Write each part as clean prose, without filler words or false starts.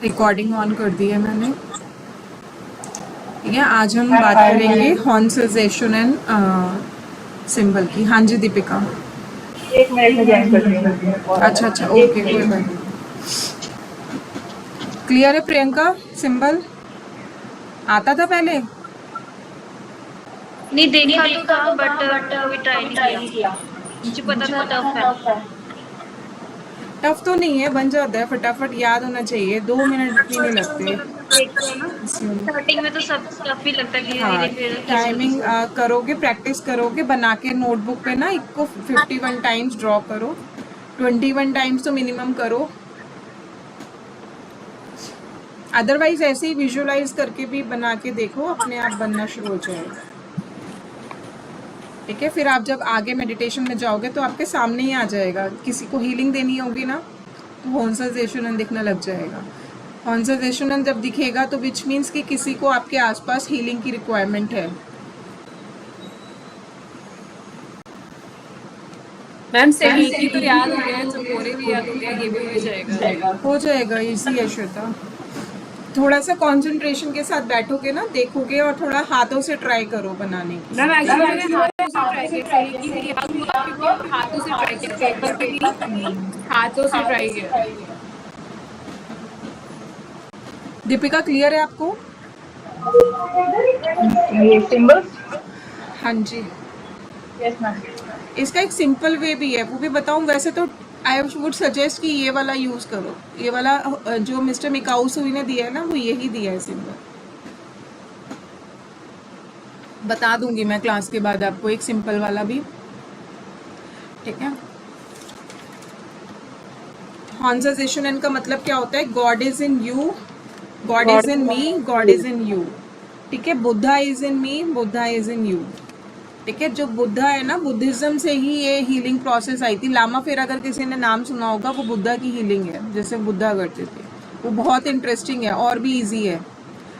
Recording on कर दी है मैंने। ठीक है, आज हम बात करेंगे हॉर्नसाइजेशन एंड सिंबल की। हाँ जी दीपिका। 1 मिनट में ज्वाइन करती हूँ। अच्छा अच्छा, ओके, कोई बात नहीं। क्लियर है प्रियंका? सिंबल आता था पहले? नहीं देखा तो था बट कभी ट्राई नहीं किया। मुझे पता था टफ है। टफ तो नहीं है, बन जाता है, फटाफट याद होना चाहिए, 2 मिनट भी नहीं लगते। देखते हैं ना, स्टार्टिंग में तो सब टफ ही लगता है, धीरे हाँ, धीरे फिर टाइमिंग करोगे, प्रैक्टिस करोगे, बना के नोटबुक पे ना इसको 51 टाइम्स ड्रॉ करो, 21 टाइम्स तो मिनिमम करो। अदरवाइज ऐसे ही विजुअलाइज करके भी बना के देखो, अपने आप बनना शुरू हो जाएगा। ठीक है, फिर आप जब आगे मेडिटेशन में जाओगे तो आपके सामने ही आ जाएगा। किसी को हीलिंग देनी होगी ना तो हॉर्नसाइजेशन दिखने लग जाएगा। हॉर्नसाइजेशन जब दिखेगा तो विच मीन्स कि किसी को आपके आसपास हीलिंग की रिक्वायरमेंट है। मैम सही की तो याद हो गया, जो बोरे भी याद हो गया, ये भी हो जाएगा। हो जाएगा, इजी है श्वेता। थोड़ा सा कंसंट्रेशन के साथ बैठोगे ना, देखोगे और थोड़ा हाथों से ट्राई करो बनाने की। मैम एक्चुअली मैंने हाथों से ट्राई किया, सही की भी याद हुआ क्योंकि हाथों से ट्राई किया, पेपर पे नहीं, हाथों से ट्राई किया। दीपिका क्लियर है आपको? ये सिंबल्स? हाँ जी। Yes ma'am. इसका एक सिंपल वे भी है, वो भी बताऊं। वैसे तो आई वुड सजेस्ट कि ये वाला यूज करो। ये वाला जो मिस्टर मिकाऊ सुई ने दिया है ना, वो यही दिया है सिंबल। बता दूंगी मैं क्लास के बाद आपको एक सिंपल वाला भी। ठीक है, हॉर्नसाइजेशन का मतलब क्या होता है? God is in you, God is in me, God is in you. ठीक है, Buddha is in me, Buddha is in you. ठीक है, जो बुद्धा है ना, बुद्धिज्म से ही ये हीलिंग प्रोसेस आई थी। लामा फेरा अगर किसी ने नाम सुना होगा, वो बुद्धा की हीलिंग है, जैसे बुद्धा करते थे। वो बहुत इंटरेस्टिंग है और भी इजी है।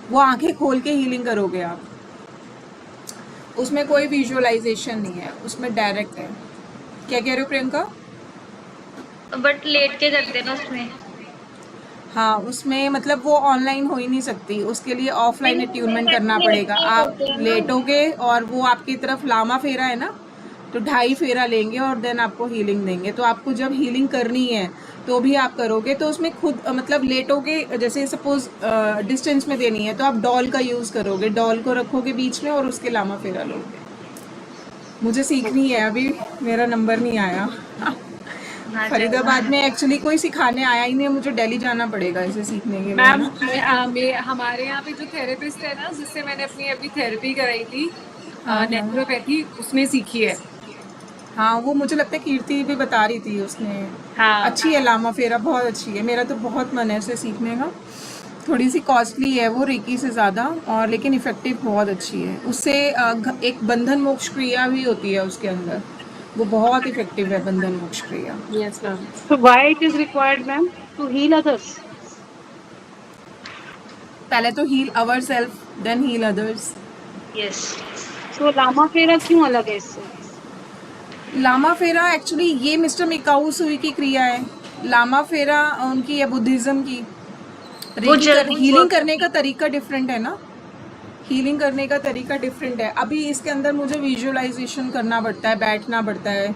वो आंखें खोल के हीलिंग करोगे आप, उसमें कोई विजुअलाइजेशन नहीं है, उसमें डायरेक्ट है। क्या कह रहे हो प्रियंका? बट लेट के करते ना उसमें। हाँ, उसमें मतलब वो ऑनलाइन हो ही नहीं सकती, उसके लिए ऑफलाइन अट्यूनमेंट करना पड़ेगा। आप लेटोगे और वो आपकी तरफ लामा फेरा है ना, तो 2.5 फेरा लेंगे और देन आपको हीलिंग देंगे। तो आपको जब हीलिंग करनी है तो भी आप करोगे, तो उसमें खुद मतलब लेटोगे। जैसे सपोज डिस्टेंस में देनी है तो आप डॉल का यूज़ करोगे, डॉल को रखोगे बीच में और उसके लामा फेरा लोगे। मुझे सीखनी है, अभी मेरा नंबर नहीं आया। फरीदाबाद में एक्चुअली कोई सिखाने आया ही नहीं, मुझे दिल्ली जाना पड़ेगा इसे सीखने के लिए। मैम हमारे यहाँ पे जो थेरेपिस्ट है ना, जिससे मैंने अपनी अभी थेरेपी कराई थी, नेचुरोपैथी, उसने सीखी है। हाँ, वो मुझे लगता है कीर्ति भी बता रही थी उसने। हाँ। अच्छी है लामा फेरा, बहुत अच्छी है। मेरा तो बहुत मन है उसे सीखने का। थोड़ी सी कॉस्टली है वो रेकी से ज़्यादा, और लेकिन इफ़ेक्टिव बहुत अच्छी है। उससे एक बंधन मोक्ष क्रिया भी होती है उसके अंदर, वो बहुत इफेक्टिव है बंधन मोक्ष क्रिया। Yes ma'am. So why it is required, ma'am, to heal others? पहले तो heal our self, then heal others. Yes. So Lama Fera क्यों अलग है इससे? लामा फेरा एक्चुअली ये मिस्टर मिकाऊ सुई की क्रिया है। लामा फेरा उनकी है बुद्धिज्म की। हीलिंग करने का तरीका डिफरेंट है ना, हीलिंग करने का तरीका डिफरेंट है। अभी इसके अंदर मुझे विजुअलाइजेशन करना पड़ता है, बैठना पड़ता है,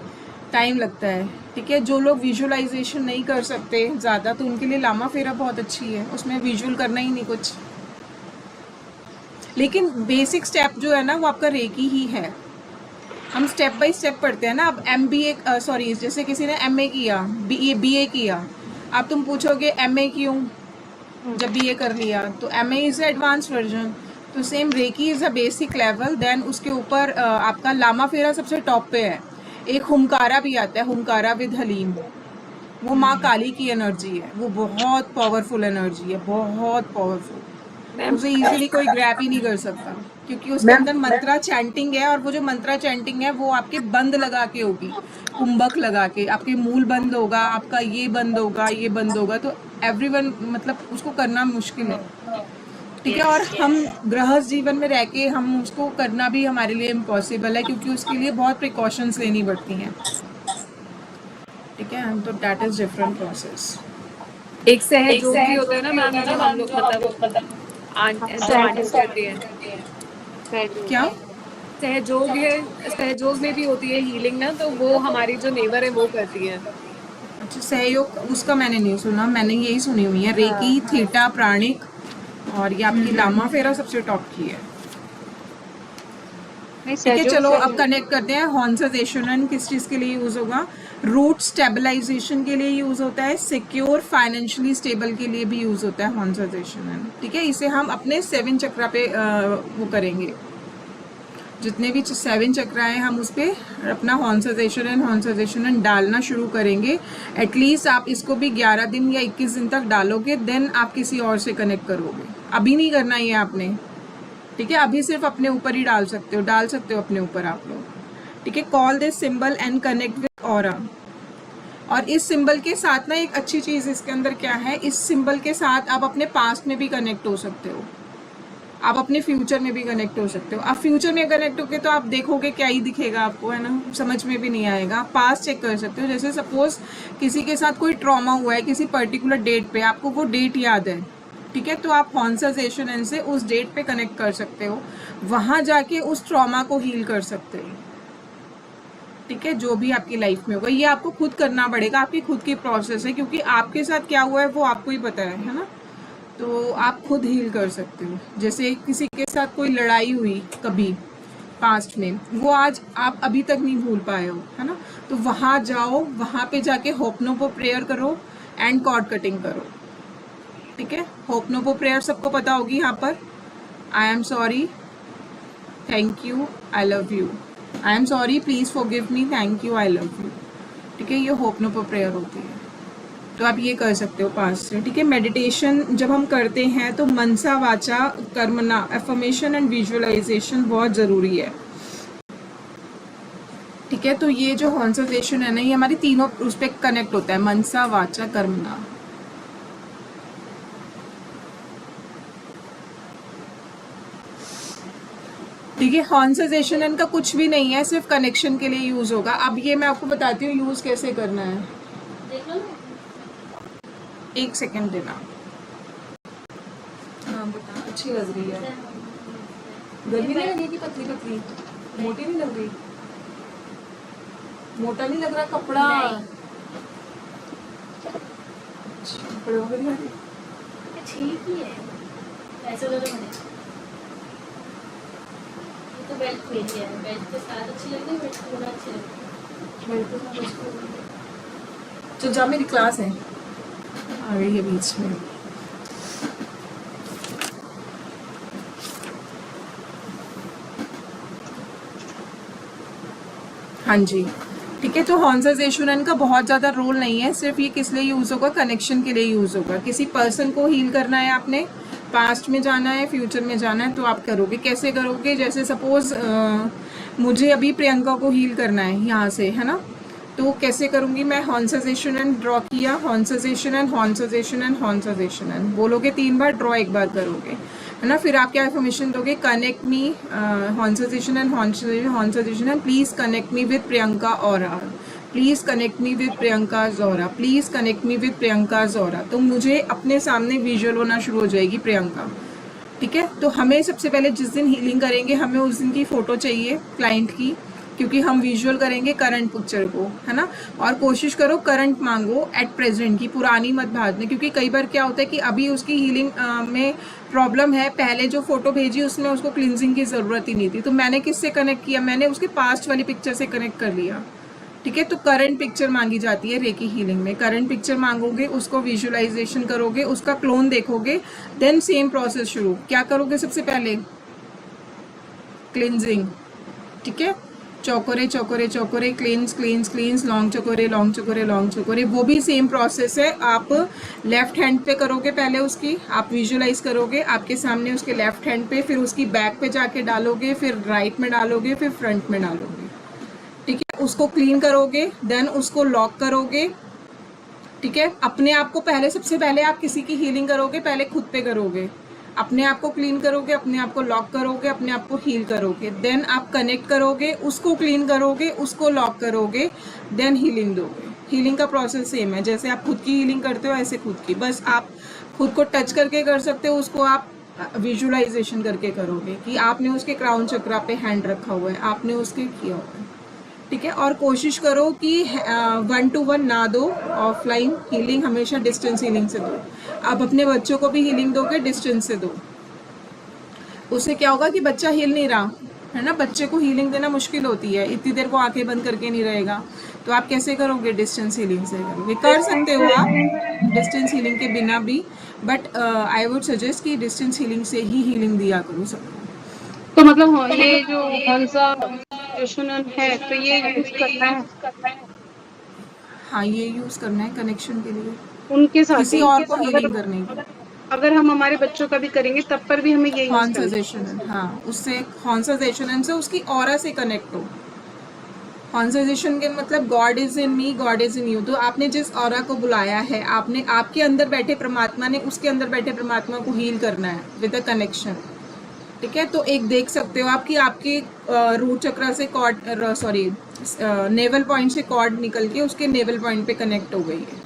टाइम लगता है। ठीक है, जो लोग विजुअलाइजेशन नहीं कर सकते ज़्यादा, तो उनके लिए लामा फेरा बहुत अच्छी है, उसमें विजुअल करना ही नहीं कुछ। लेकिन बेसिक स्टेप जो है ना, वो आपका रेकी ही है। हम स्टेप बाय स्टेप पढ़ते हैं ना। अब MBA सॉरी, जैसे किसी ने MA किया, BA किया, अब तुम पूछोगे MA क्यों, जब BA कर लिया तो MA इज़ एडवांस वर्जन। तो same reiki is a basic level, then उसके ऊपर आपका लामा फेरा सबसे टॉप पे है। एक हुमकारा भी आता है, हुमकारा विद हलीम, वो माँ काली की एनर्जी है, वो बहुत पावरफुल एनर्जी है, बहुत पावरफुल। उसे इजीली कोई ग्रैप ही नहीं कर सकता, क्योंकि उसके अंदर मंत्रा चैंटिंग है। और वो जो मंत्रा चैंटिंग है वो आपके बंद लगा के होगी, कुंभक लगा के। आपके मूल बंद होगा, आपका ये बंद होगा, ये बंद होगा, तो एवरीवन मतलब उसको करना मुश्किल है। ठीक है, और हम गृहस्थ जीवन में रह के हम उसको करना भी हमारे लिए इम्पॉसिबल है, क्योंकि उसके लिए बहुत प्रिकॉशंस लेनी पड़ती हैं। ठीक है, तो दैट इज डिफरेंट प्रोसेस। एक सहयोग भी होता है ना मैम, जो हम लोग मतलब जो आंटीज करती हैं, क्या? सहयोग है, सहयोग में भी होती है हीलिंग ना, तो वो हमारी जो नेबर है वो करती है। अच्छा, सहयोग उसका मैंने नहीं सुना, मैंने यही सुनी हुई है रेकी, थीटा, प्राणिक, और ये आपकी लामा फेरा सबसे टॉप की है। ठीक है, चलो अब कनेक्ट करते हैं। हॉन्सेशन किस चीज़ के लिए यूज़ होगा? रूट स्टेबलाइजेशन के लिए यूज़ होता है, सिक्योर फाइनेंशियली स्टेबल के लिए भी यूज़ होता है हॉन्सेशन। ठीक है, इसे हम अपने 7 चक्रा पे वो करेंगे, जितने भी 7 चक्रा हैं हम उस पर अपना हॉन्सेशन डालना शुरू करेंगे। एटलीस्ट आप इसको भी 11 दिन या 21 दिन तक डालोगे, देन आप किसी और से कनेक्ट करोगे। अभी नहीं करना ये आपने, ठीक है? अभी सिर्फ अपने ऊपर ही डाल सकते हो अपने ऊपर आप लोग। ठीक है, call this symbol and connect with aura. और इस सिंबल के साथ ना एक अच्छी चीज़ इसके अंदर क्या है, इस सिंबल के साथ आप अपने पास्ट में भी कनेक्ट हो सकते हो, आप अपने फ्यूचर में भी कनेक्ट हो सकते हो। आप फ्यूचर में कनेक्ट होगे तो आप देखोगे क्या ही दिखेगा आपको, है ना, समझ में भी नहीं आएगा। पास्ट चेक कर सकते हो, जैसे सपोज किसी के साथ कोई ट्रॉमा हुआ है किसी पर्टिकुलर डेट पे, आपको वो डेट याद है, ठीक है, तो आप हॉन्सेशन से उस डेट पे कनेक्ट कर सकते हो, वहाँ जाके उस ट्रॉमा को हील कर सकते हो। ठीक है, जो भी आपकी लाइफ में होगा ये आपको खुद करना पड़ेगा, आपकी खुद की प्रोसेस है, क्योंकि आपके साथ क्या हुआ है वो आपको ही पता है ना, तो आप खुद हील कर सकते हो। जैसे किसी के साथ कोई लड़ाई हुई कभी पास्ट में, वो आज आप अभी तक नहीं भूल पाए हो, है ना, तो वहाँ जाओ, वहाँ पे जाके होपनोपो प्रेयर करो एंड कॉर्ड कटिंग करो। ठीक है, होपनोपो प्रेयर सबको पता होगी यहाँ पर। I am sorry, thank you, I love you, I am sorry, please forgive me, thank you, I love you. ठीक है, ये होपनोपो प्रेयर होती है, तो आप ये कर सकते हो पास से। ठीक है, मेडिटेशन जब हम करते हैं तो मनसा वाचा कर्मणा, एफर्मेशन एंड विजुअलाइजेशन बहुत ज़रूरी है। ठीक है, तो ये जो कॉन्सेंट्रेशन है ना, ये हमारी तीनों उस पर कनेक्ट होता है, मनसा वाचा कर्मणा। ठीक है, कॉन्सेंट्रेशन इनका कुछ भी नहीं है, सिर्फ कनेक्शन के लिए यूज़ होगा। अब ये मैं आपको बताती हूँ यूज़ कैसे करना है, एक सेकेंड देना। हाँ बता, अच्छी लग रही है, गर्मी नहीं लगेगी? पतली पतली, मोटी नहीं लग रही? मोटा नहीं लग रहा कपड़ा? कपड़े हो गए ठीक ही है, ऐसे तो मैंने ये तो बेल्ट ले लिया है, बेल्ट के साथ अच्छी लग रही है, बेल्ट थोड़ा अच्छी लग रही है। तो जब मेरी क्लास है आ गई है बीच में। हाँ जी, ठीक है, तो कॉन्सेंट्रेशन का बहुत ज़्यादा रोल नहीं है, सिर्फ ये किस लिए यूज़ होगा, कनेक्शन के लिए यूज़ होगा। किसी पर्सन को हील करना है आपने, पास्ट में जाना है, फ्यूचर में जाना है, तो आप करोगे। कैसे करोगे? जैसे सपोज मुझे अभी प्रियंका को हील करना है यहाँ से, है ना, तो कैसे करूँगी मैं? कॉन्सेंट्रेशन ड्रॉ किया, कॉन्सेंट्रेशन बोलोगे 3 बार, ड्रॉ 1 बार करोगे, है ना। फिर आप क्या इन्फॉर्मेशन दोगे? Connect me, concentration, please connect me with Priyanka और please connect me with Priyanka Jora, please connect me with Priyanka Jora. तो मुझे अपने सामने विजुअल होना शुरू हो जाएगी प्रियंका। ठीक है, तो हमें सबसे पहले जिस दिन हीलिंग करेंगे हमें उस दिन की फ़ोटो चाहिए क्लाइंट की, क्योंकि हम विजुअल करेंगे करंट पिक्चर को, है ना। और कोशिश करो करंट मांगो एट प्रेजेंट की, पुरानी मत भाजने, क्योंकि कई बार क्या होता है कि अभी उसकी हीलिंग में प्रॉब्लम है, पहले जो फोटो भेजी उसमें उसको क्लिनजिंग की ज़रूरत ही नहीं थी, तो मैंने किससे कनेक्ट किया? मैंने उसके पास्ट वाली पिक्चर से कनेक्ट कर लिया। ठीक है, तो करंट पिक्चर मांगी जाती है रेकी हीलिंग में। करंट पिक्चर मांगोगे, उसको विजुअलाइजेशन करोगे, उसका क्लोन देखोगे, देन सेम प्रोसेस शुरू। क्या करोगे? सबसे पहले क्लिनजिंग, ठीक है, cho ku rei cho ku rei cho ku rei, cleanse cleanse cleanse, long cho ku rei long cho ku rei long cho ku rei, वो भी सेम प्रोसेस है। आप लेफ्ट हैंड पे करोगे पहले, उसकी आप विजुअलाइज करोगे आपके सामने उसके लेफ्ट हैंड पे, फिर उसकी बैक पे जाके डालोगे, फिर राइट में डालोगे, फिर फ्रंट में डालोगे। ठीक है, उसको क्लीन करोगे, देन उसको लॉक करोगे। ठीक है, अपने आप को पहले, सबसे पहले आप किसी की हीलिंग करोगे, पहले खुद पे करोगे, अपने आप को क्लीन करोगे, अपने आप को लॉक करोगे, अपने आप को हील करोगे, देन आप कनेक्ट करोगे, उसको क्लीन करोगे, उसको लॉक करोगे, देन हीलिंग दोगे। हीलिंग का प्रोसेस सेम है, जैसे आप खुद की हीलिंग करते हो ऐसे खुद की, बस आप खुद को टच करके कर सकते हो, उसको आप विजुअलाइजेशन करके करोगे कि आपने उसके क्राउन चक्रा पे हैंड रखा हुआ है, आपने उसके किया हुआ है, ठीक है। और कोशिश करो कि 1 to 1 ना दो, ऑफलाइन हीलिंग हमेशा डिस्टेंस हीलिंग से दो। आप अपने बच्चों को भी हीलिंग दोगे डिस्टेंस से दो, उससे क्या होगा कि बच्चा हिल नहीं रहा है ना, बच्चे को हीलिंग देना मुश्किल होती है, इतनी देर वो आंखें बंद करके नहीं रहेगा, तो आप कैसे करोगे, डिस्टेंस हीलिंग से करोगे। कर सकते हो आप डिस्टेंस हीलिंग के बिना भी, बट आई वुड सजेस्ट कि डिस्टेंस हीलिंग से ही हीलिंग दिया करो सबको। तो मतलब हाँ, ये जो हंसा जोशुनन है तो ये यूज करना है हाँ, ये यूज़ करना है कनेक्शन के लिए, उनके साथ किसी ही। और को हीलिंग करने के लिए। अगर हम हमारे बच्चों का भी करेंगे तब पर भी हमें ये यूज करना है। हॉन्साइजेशन, हाँ, उससे हॉन्साइजेशन से उसकी ऑरा से कनेक्ट हो। कॉन्वर्जेशन के मतलब God is in me, God is in you. तो आपने जिस ऑरा को बुलाया है, आपने आपके अंदर बैठे परमात्मा ने उसके अंदर बैठे परमात्मा को हील करना है विद अ कनेक्शन, ठीक है। तो एक देख सकते हो आप कि आपके रूट चक्रा से कॉर्ड, सॉरी, नेवल पॉइंट से कॉर्ड निकल के उसके नेवल पॉइंट पे कनेक्ट हो गई है,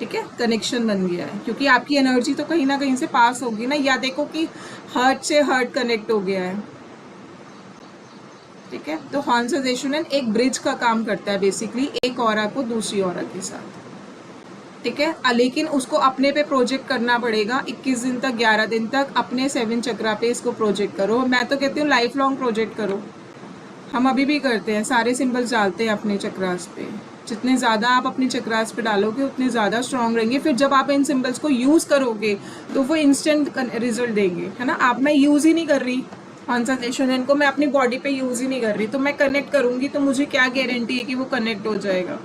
ठीक है, कनेक्शन बन गया है, क्योंकि आपकी एनर्जी तो कहीं ना कहीं से पास होगी ना। या देखो कि हर्ट से हर्ट कनेक्ट हो गया है, ठीक है। तो हॉन्साइजेशन एक ब्रिज का काम करता है बेसिकली, एक ऑरा को दूसरी ऑरा के साथ, ठीक है। लेकिन उसको अपने पे प्रोजेक्ट करना पड़ेगा 21 दिन तक, 11 दिन तक अपने 7 चक्रा पे इसको प्रोजेक्ट करो। मैं तो कहती हूँ लाइफ लॉन्ग प्रोजेक्ट करो, हम अभी भी करते हैं, सारे सिंबल्स डालते हैं अपने चक्रास पे। जितने ज़्यादा आप अपने चक्रास पे डालोगे उतने ज़्यादा स्ट्रांग रहेंगे। फिर जब आप इन सिंबल्स को यूज़ करोगे तो वो इंस्टेंट रिजल्ट देंगे, है ना। आप, मैं यूज़ ही नहीं कर रही कॉन्संट्रेशन, इनको मैं अपनी बॉडी पे यूज़ ही नहीं कर रही, तो मैं कनेक्ट करूँगी तो मुझे क्या गारंटी है कि वो कनेक्ट हो जाएगा,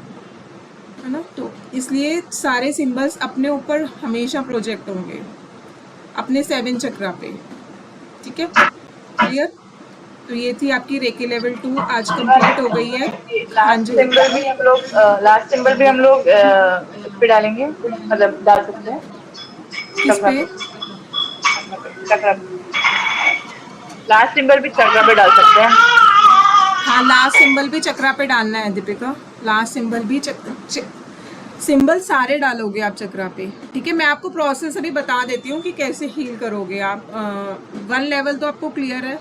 है ना। तो इसलिए सारे सिंबल्स अपने ऊपर हमेशा प्रोजेक्ट होंगे, अपने 7 चक्रा पे, ठीक है, क्लियर। तो ये थी आपकी रेकी लेवल 2 आज कंप्लीट हो गई है। हाँ लास्ट जी, सिंबल भी हम लोग इस पे डालेंगे, मतलब डाल सकते हैं किस चक्रा पे? पे, चक्रा लास्ट सिंबल भी चक्रा पे डाल सकते हैं। हाँ, लास्ट सिंबल भी चक्रा पे डालना है दीपिका, लास्ट सिंबल भी सिंबल सारे डालोगे आप चक्रा पे, ठीक है। मैं आपको प्रोसेस अभी बता देती हूँ कि कैसे हील करोगे आप। 1 लेवल तो आपको क्लियर है,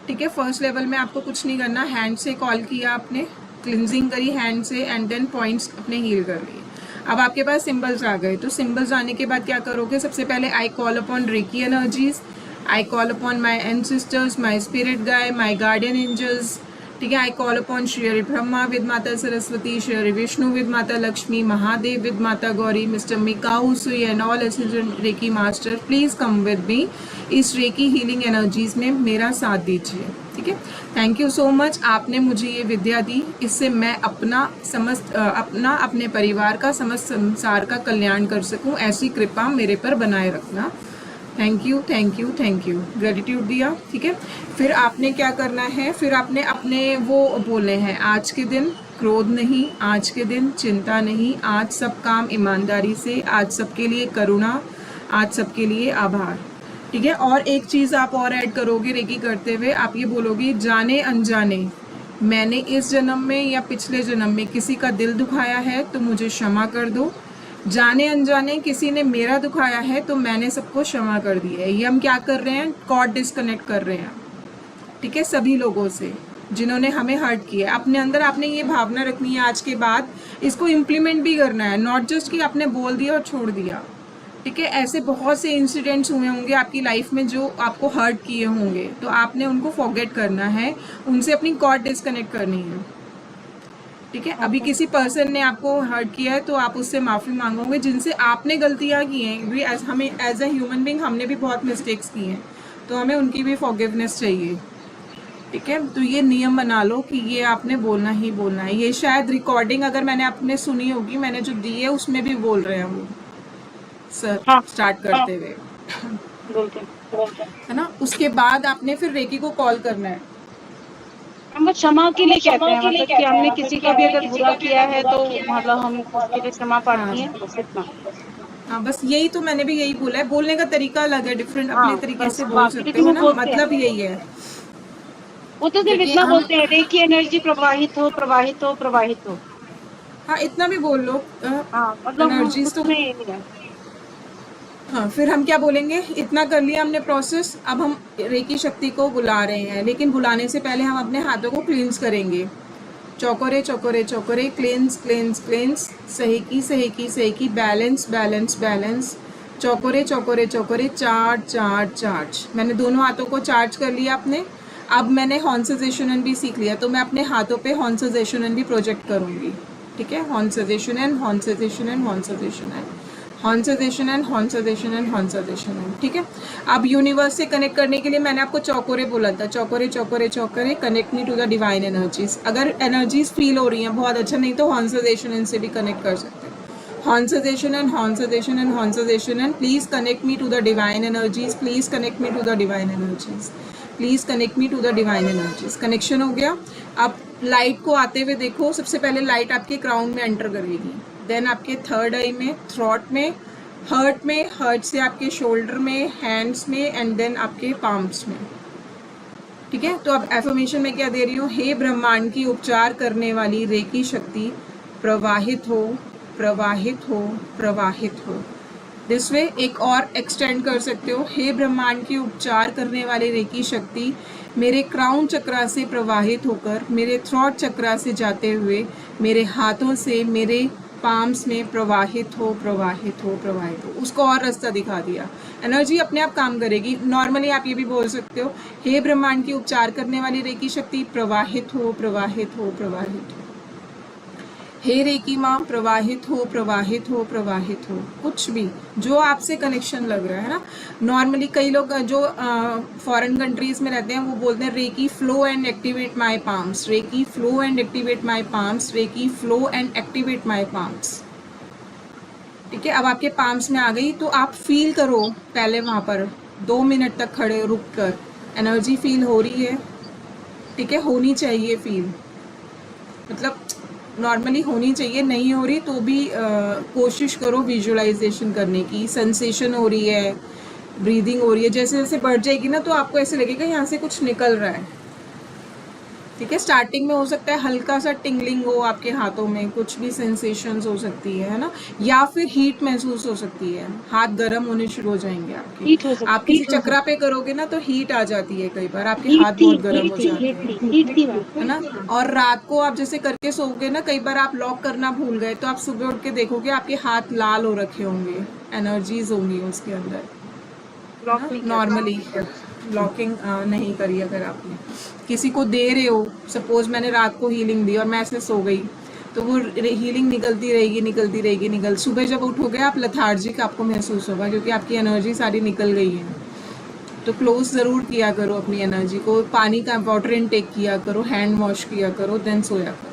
ठीक है। फर्स्ट लेवल में आपको कुछ नहीं करना, हैंड से कॉल किया आपने, क्लिनजिंग करी हैंड से, एंड देन पॉइंट्स अपने हील कर लिए। अब आपके पास सिंबल्स आ गए, तो सिंबल्स आने के बाद क्या करोगे, सबसे पहले I call upon reiki energies, I call upon my ancestors, my spirit guide, my guardian angels, ठीक है। I call upon Shri Hari Brahma with Mata Saraswati, Shri Hari Vishnu with Mata Lakshmi, Mahadev with Mata Gauri, mister Mikao Usui and all assistant reiki master, please come with me, इस reiki healing energies में मेरा साथ दीजिए, ठीक है। Thank you so much, आपने मुझे ये विद्या दी, इससे मैं अपना अपने परिवार का, समस्त संसार का कल्याण कर सकूं, ऐसी कृपा मेरे पर बनाए रखना। Thank you, thank you, thank you, gratitude दिया, ठीक है। फिर आपने क्या करना है, फिर आपने अपने वो बोले हैं, आज के दिन क्रोध नहीं, आज के दिन चिंता नहीं, आज सब काम ईमानदारी से, आज सबके लिए करुणा, आज सबके लिए आभार, ठीक है। और एक चीज़ आप और ऐड करोगे रेकी करते हुए, आप ये बोलोगे, जाने अनजाने मैंने इस जन्म में या पिछले जन्म में किसी का दिल दुखाया है तो मुझे क्षमा कर दो, जाने अनजाने किसी ने मेरा दुखाया है तो मैंने सबको क्षमा कर दिया है। ये हम क्या कर रहे हैं, कॉर्ड डिस्कनेक्ट कर रहे हैं, ठीक है, सभी लोगों से जिन्होंने हमें हर्ट किया है। अपने अंदर आपने ये भावना रखनी है, आज के बाद इसको इम्प्लीमेंट भी करना है, नॉट जस्ट कि आपने बोल दिया और छोड़ दिया, ठीक है। ऐसे बहुत से इंसिडेंट्स हुए होंगे आपकी लाइफ में जो आपको हर्ट किए होंगे, तो आपने उनको फॉरगेट करना है, उनसे अपनी कॉर्ड डिस्कनेक्ट करनी है, ठीक है। अभी किसी पर्सन ने आपको हर्ट किया है तो आप उससे माफ़ी मांगोगे, जिनसे आपने गलतियां की हैं भी, हमें एज अ ह्यूमन बीइंग हमने भी बहुत मिस्टेक्स की हैं, तो हमें उनकी भी फॉरगिवनेस चाहिए, ठीक है। तो ये नियम बना लो कि ये आपने बोलना ही बोलना है। ये शायद रिकॉर्डिंग अगर मैंने आपने सुनी होगी, मैंने जो दी है उसमें भी बोल रहे हैं वो सर, हाँ, स्टार्ट करते हुए, है ना। उसके बाद आपने फिर रेकी को कॉल करना है। हम बस क्षमा के लिए कहते हैं, मतलब कि हमने किसी का भी अगर बुरा किया है तो मतलब हम उसके लिए क्षमा प्रार्थी हैं, बस इतना। हाँ, बस यही तो मैंने भी यही बोला है, बोलने का तरीका अलग है, डिफरेंट हाँ, अपने तरीके बस से बोल बाकी सकते लेकिन हो वो ना, बोलते हैं। मतलब यही है। वो तो सिर्फ क्योंकि इतना हम, बोलते हैं, रेकी एनर्जी प्रवाहित हो, प्रवाहित हो, प्रवाहित हो। हाँ इतना भी बोल लो। हाँ मतलब एनर्जीज तो उसमें ये नहीं है। हाँ, फिर हम क्या बोलेंगे, इतना कर लिया हमने प्रोसेस, अब हम रेकी शक्ति को बुला रहे हैं, लेकिन बुलाने से पहले हम अपने हाथों को क्लींस करेंगे। Cho ku rei cho ku rei cho ku rei, cleanse cleanse cleanse, सही की, balance balance balance, cho ku rei cho ku rei cho ku rei, charge charge charge. मैंने दोनों हाथों को चार्ज कर लिया अपने। अब मैंने हॉन्सेजेशनन भी सीख लिया, तो मैं अपने हाथों पे हॉन्सेजेशनन भी प्रोजेक्ट करूँगी। ठीक है, हॉन्सेजेशनन हॉन्सेजेशनन हॉन्सेजेशनन हॉन्सेजेशनन हॉन्सेजेशनन हॉन्सेजेशनन। ठीक है, अब यूनिवर्स से कनेक्ट करने के लिए मैंने आपको चौकोरे बोला था, cho ku rei cho ku rei cho ku rei, connect me to the divine energies. अगर एनर्जीज फील हो रही हैं बहुत अच्छा, नहीं तो हॉन्सेजेशनन से भी कनेक्ट कर सकते हैं। Honsadation and please connect me to the divine energies, please connect me to the divine energies, please connect me to the divine energies। Connection हो गया। अब लाइट को आते हुए देखो, सबसे पहले लाइट आपके क्राउन में एंटर करेगी, देन आपके थर्ड आई में, थ्रॉट में, हर्ट से आपके शोल्डर में, हैंड्स में, एंड देन आपके पाम्स में। ठीक है, तो अब एफर्मेशन में क्या दे रही हूँ, हे ब्रह्मांड की उपचार करने वाली रेकी शक्ति प्रवाहित हो, प्रवाहित हो, प्रवाहित हो। दिस वे एक और एक्सटेंड कर सकते हो, हे ब्रह्मांड की उपचार करने वाली रेकी शक्ति मेरे क्राउन चक्रा से प्रवाहित होकर मेरे थ्रॉट चक्रा से जाते हुए मेरे हाथों से मेरे पाम्स में प्रवाहित हो, प्रवाहित हो, प्रवाहित हो। उसको और रास्ता दिखा दिया, एनर्जी अपने आप काम करेगी। नॉर्मली आप ये भी बोल सकते हो, हे ब्रह्मांड की उपचार करने वाली रेकी शक्ति प्रवाहित हो, प्रवाहित हो, प्रवाहित हो। हे रेकी माँ प्रवाहित हो, प्रवाहित हो, प्रवाहित हो। कुछ भी जो आपसे कनेक्शन लग रहा है ना। नॉर्मली कई लोग जो फॉरेन कंट्रीज में रहते हैं वो बोलते हैं reiki flow and activate my palms, reiki flow and activate my palms, reiki flow and activate my palms. ठीक है, अब आपके पाम्स में आ गई तो आप फील करो पहले वहाँ पर 2 मिनट तक खड़े रुक कर, एनर्जी फील हो रही है। ठीक है, होनी चाहिए फील, मतलब नॉर्मली होनी चाहिए, नहीं हो रही तो भी कोशिश करो विजुअलाइजेशन करने की। सेंसेशन हो रही है, ब्रीदिंग हो रही है, जैसे जैसे बढ़ जाएगी ना तो आपको ऐसे लगेगा यहाँ से कुछ निकल रहा है। ठीक है, स्टार्टिंग में हो सकता है हल्का सा टिंगलिंग हो आपके हाथों में, कुछ भी सेंसेशंस हो सकती है ना, या फिर हीट महसूस हो सकती है, हाथ गर्म होने शुरू हो जाएंगे आपके। हीट हो सकती आप किसी चक्रा पे करोगे ना तो हीट आ जाती है, कई बार आपके हाथ बहुत गर्म हो जाते हैं, हीट थी मैम। है ना। और रात को आप जैसे करके सोओगे ना, कई बार आप लॉक करना भूल गए तो आप सुबह उठ के देखोगे आपके हाथ लाल हो रखे होंगे, एनर्जीज होंगी उसके अंदर। नॉर्मली लॉकिंग नहीं करी अगर आपने, किसी को दे रहे हो, सपोज मैंने रात को हीलिंग दी और मैं ऐसे सो गई तो वो हीलिंग निकलती रहेगी निकलती रहेगी सुबह जब उठोगे आप लथार्जिक आपको महसूस होगा, क्योंकि आपकी एनर्जी सारी निकल गई है। तो क्लोज ज़रूर किया करो अपनी एनर्जी को, पानी का वाटर इनटेक किया करो, हैंड वॉश किया करो, देन सोया करो।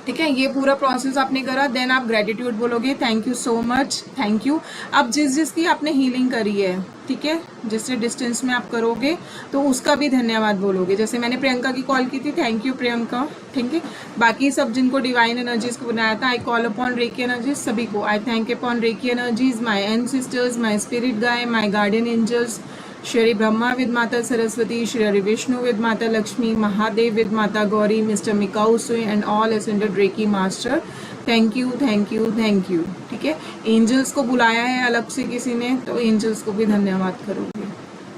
ठीक है, ये पूरा प्रोसेस आपने करा, देन आप ग्रेटिट्यूड बोलोगे, thank you so much, thank you. अब जिसकी आपने हीलिंग करी है, ठीक है, जिससे डिस्टेंस में आप करोगे तो उसका भी धन्यवाद बोलोगे। जैसे मैंने प्रियंका की कॉल की थी, थैंक यू प्रियंका। ठीक है, बाकी सब जिनको डिवाइन एनर्जीज को बनाया था, I call upon reiki energies, सभी को I thank upon reiki energies, my ancestors, my spirit guide, my guardian angels, Shri Brahma with Mata Saraswati, Shri Hari Vishnu with Mata Lakshmi, Mahadev with Mata Gauri, mister Mikao Usui and all ascended reiki master, thank you thank you thank you. ठीक है, angels को बुलाया है अलग से किसी ने तो एंजल्स को भी धन्यवाद करोगे।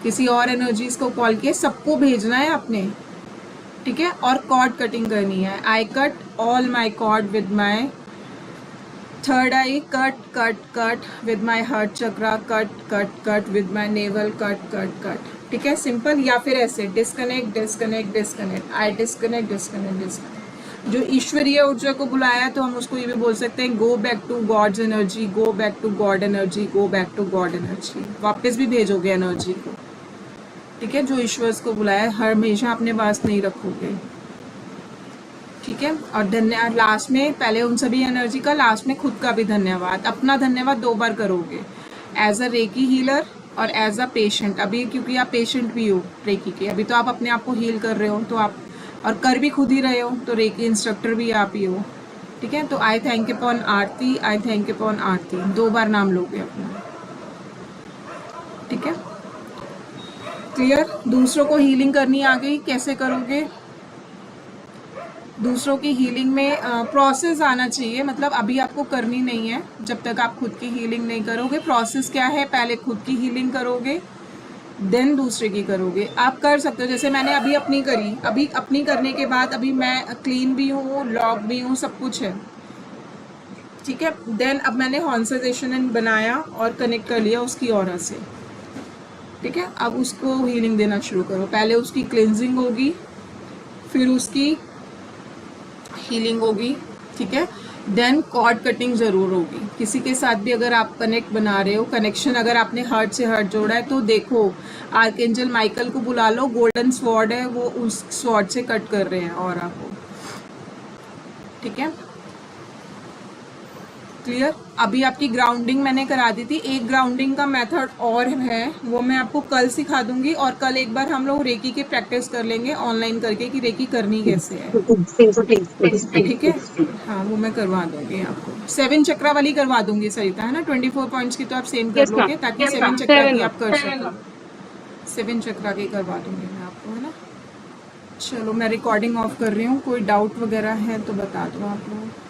किसी और एनर्जीज को कॉल किए, सबको भेजना है आपने। ठीक है, और कॉर्ड कटिंग करनी है। I cut all my cord with my third I, cut cut cut with my heart chakra, cut cut cut with my naval, cut cut cut. ठीक है, सिंपल। या फिर ऐसे डिस्कनेक्ट डिस्कनेक्ट डिस्कनेक्ट, आई disconnect disconnect disconnect. जो ईश्वरीय ऊर्जा को बुलाया तो हम उसको ये भी बोल सकते हैं, go back to God's energy, go back to God energy, go back to God energy. वापस भी भेजोगे एनर्जी को। ठीक है, जो ईश्वर को बुलाया हमेशा अपने पास नहीं रखोगे। ठीक है, और धन्यवाद लास्ट में, पहले उन सभी एनर्जी का, लास्ट में खुद का भी धन्यवाद। अपना धन्यवाद 2 बार करोगे, एज अ रेकी हीलर और एज अ पेशेंट। अभी क्योंकि आप पेशेंट भी हो रेकी के, अभी तो आप अपने आप को हील कर रहे हो, तो आप और कर भी खुद ही रहे हो, तो रेकी इंस्ट्रक्टर भी आप ही हो। ठीक है, तो I thank upon Aarti, I thank upon Aarti 2 बार नाम लोगे अपना। ठीक है, क्लियर। दूसरों को हीलिंग करनी आ गई, कैसे करोगे? दूसरों की हीलिंग में प्रोसेस आना चाहिए, मतलब अभी आपको करनी नहीं है जब तक आप खुद की हीलिंग नहीं करोगे। प्रोसेस क्या है, पहले खुद की हीलिंग करोगे देन दूसरे की करोगे। आप कर सकते हो, जैसे मैंने अभी अपनी करी, अभी अपनी करने के बाद अभी मैं क्लीन भी हूँ, लॉक भी हूँ, सब कुछ है, ठीक है। देन अब मैंने कॉन्सेंट्रेशन बनाया और कनेक्ट कर लिया उसकी ऑरा से, ठीक है। अब उसको हीलिंग देना शुरू करो, पहले उसकी क्लिनजिंग होगी, फिर उसकी हीलिंग होगी, ठीक है। देन कॉर्ड कटिंग ज़रूर होगी। किसी के साथ भी अगर आप कनेक्ट बना रहे हो, कनेक्शन अगर आपने हार्ट से हार्ट जोड़ा है तो देखो आर्कएंजल माइकल को बुला लो, गोल्डन स्वॉर्ड है वो उस स्वॉर्ड से कट कर रहे हैं और आपको, ठीक है, क्लियर। अभी आपकी ग्राउंडिंग मैंने करा दी थी, एक ग्राउंडिंग का मेथड और है वो मैं आपको कल सिखा दूंगी, और कल एक बार हम लोग रेकी की प्रैक्टिस कर लेंगे ऑनलाइन करके कि रेकी करनी कैसे है, ठीक है। हाँ वो मैं करवा दूंगी आपको, 7 चक्रा वाली करवा दूंगी सरिता, है ना। 24 पॉइंट्स की तो आप सेम कर Yes, ma'am. लोगे ताकि Yes, 7 ma'am. चक्रा की 7 आप कर सको। 7 चक्रा की करवा दूंगी मैं आपको, है ना। चलो मैं रिकॉर्डिंग ऑफ कर रही हूँ, कोई डाउट वगैरह है तो बता दो आप लोग।